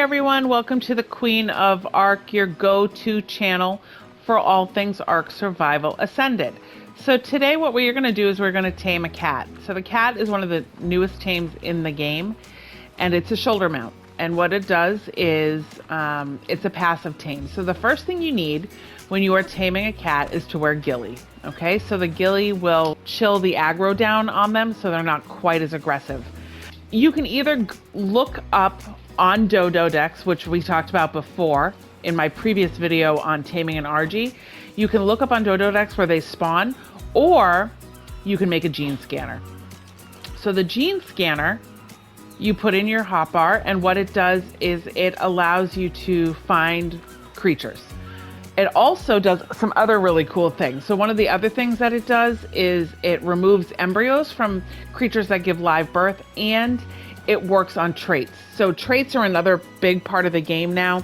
everyone, welcome to the Queen of Ark, your go-to channel for all things Ark Survival Ascended. So today what we're going to do is we're going to tame a cat. So the cat is one of the newest tames in the game, and it's a shoulder mount. And what it does is it's a passive tame. So the first thing you need when you are taming a cat is to wear ghillie. Okay, so the ghillie will chill the aggro down on them so they're not quite as aggressive. You can either look up on Dodo decks, which we talked about before in my previous video on taming an RG. You can look up on Dodo decks where they spawn, or you can make a gene scanner. So the gene scanner, you put in your hotbar, and what it does is it allows you to find creatures. It also does some other really cool things. So one of the other things that it does is it removes embryos from creatures that give live birth, and it works on traits. So traits are another big part of the game now,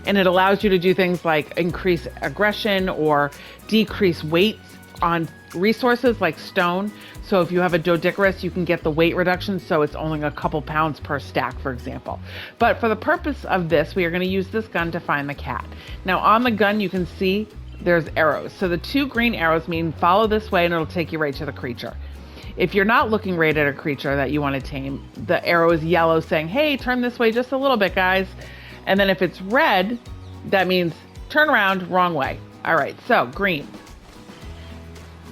and it allows you to do things like increase aggression or decrease weight on resources like stone. So if you have a Doedicurus, you can get the weight reduction, so it's only a couple pounds per stack, for example. But for the purpose of this, we are going to use this gun to find the cat. Now on the gun, you can see there's arrows. So the two green arrows mean follow this way and it'll take you right to the creature. If you're not looking right at a creature that you want to tame, the arrow is yellow saying, hey, turn this way just a little bit, guys. And then if it's red, that means turn around, wrong way. All right, so green.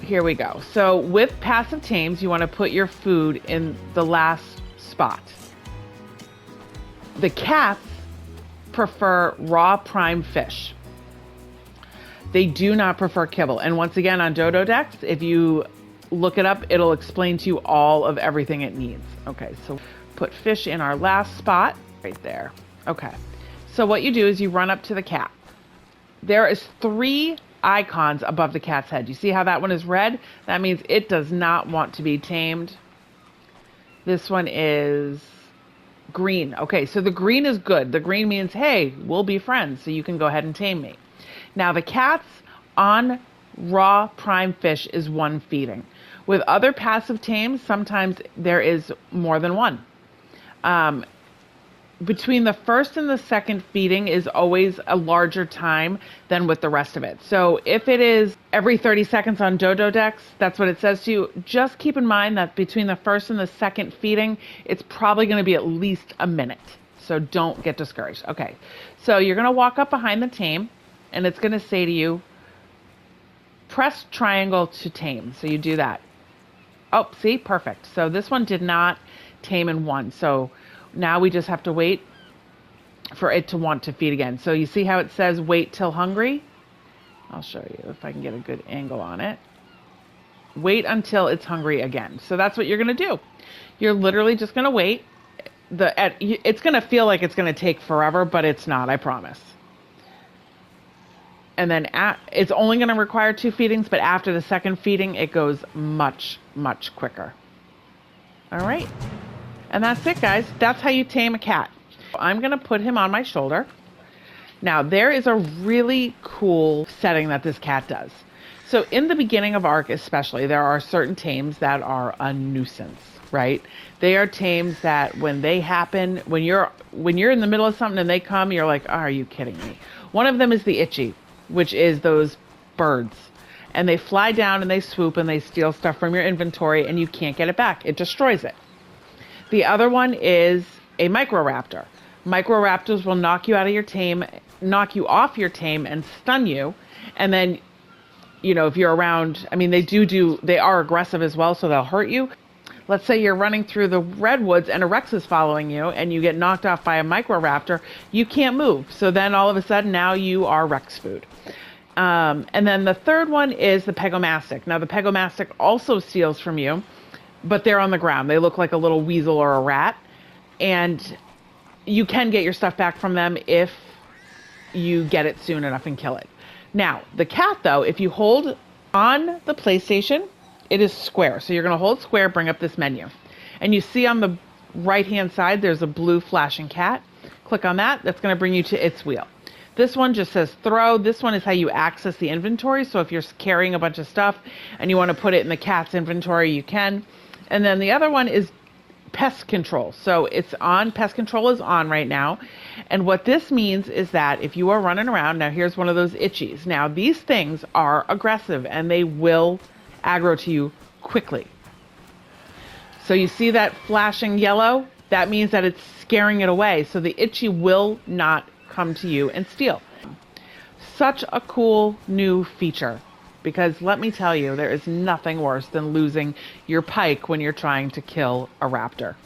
Here we go. So with passive tames, you want to put your food in the last spot. The cats prefer raw prime fish. They do not prefer kibble. And once again, on Dodo decks, if you look it up, it'll explain to you all of everything it needs. Okay, so put fish in our last spot right there. Okay, so what you do is you run up to the cat. There is 3 icons above the cat's head. You see how that one is red? That means it does not want to be tamed. This one is green. Okay, so the green is good. The green means, hey, we'll be friends, so you can go ahead and tame me. Now the cats on raw prime fish is 1 feeding. With other passive tames, sometimes there is more than 1. Between the first and the second feeding is always a larger time than with the rest of it. So if it is every 30 seconds on Dodo decks, that's what it says to you. Just keep in mind that between the first and the second feeding, it's probably going to be at least a minute. So don't get discouraged. Okay, so you're going to walk up behind the tame, and it's going to say to you, press triangle to tame. So you do that. Oh, see, perfect. So this one did not tame in 1. So now we just have to wait for it to want to feed again. So you see how it says wait till hungry? I'll show you if I can get a good angle on it. Wait until it's hungry again. So that's what you're going to do. You're literally just going to wait. It's going to feel like it's going to take forever, but it's not, I promise. And then it's only going to require 2 feedings, but after the second feeding, it goes much, much quicker. All right. And that's it, guys. That's how you tame a cat. I'm going to put him on my shoulder. Now, there is a really cool setting that this cat does. So in the beginning of Ark especially, there are certain tames that are a nuisance, right? They are tames that when they happen, when you're in the middle of something and they come, you're like, oh, are you kidding me? One of them is the itchy, which is those birds. And they fly down and they swoop and they steal stuff from your inventory and you can't get it back. It destroys it. The other one is a microraptor. Microraptors will knock you out of your tame, knock you off your tame and stun you. And then, you know, if you're around, I mean, they are aggressive as well, so they'll hurt you. Let's say you're running through the redwoods and a Rex is following you and you get knocked off by a microraptor, you can't move. So then all of a sudden now you are Rex food. And then the third one is the pegomastic. Now the pegomastic also steals from you, but they're on the ground. They look like a little weasel or a rat. And you can get your stuff back from them if you get it soon enough and kill it. Now, the cat, though, if you hold on the PlayStation, it is square. So you're going to hold square, bring up this menu. And you see on the right-hand side, there's a blue flashing cat. Click on that. That's going to bring you to its wheel. This one just says throw. This one is how you access the inventory. So if you're carrying a bunch of stuff and you want to put it in the cat's inventory, you can. And then the other one is pest control. So it's on, pest control is on right now. And what this means is that if you are running around, now here's one of those itchies. Now these things are aggressive and they will aggro to you quickly. So you see that flashing yellow? That means that it's scaring it away. So the itchy will not come to you and steal. Such a cool new feature. Because let me tell you, there is nothing worse than losing your pike when you're trying to kill a raptor.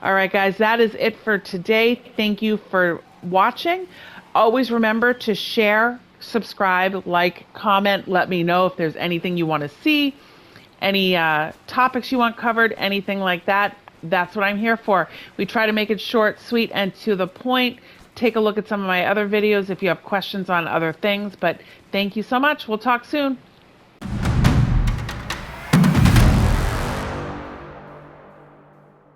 All right, guys, that is it for today. Thank you for watching. Always remember to share, subscribe, like, comment. Let me know if there's anything you want to see, any topics you want covered, anything like that. That's what I'm here for. We try to make it short, sweet, and to the point. Take a look at some of my other videos if you have questions on other things. But thank you so much. We'll talk soon.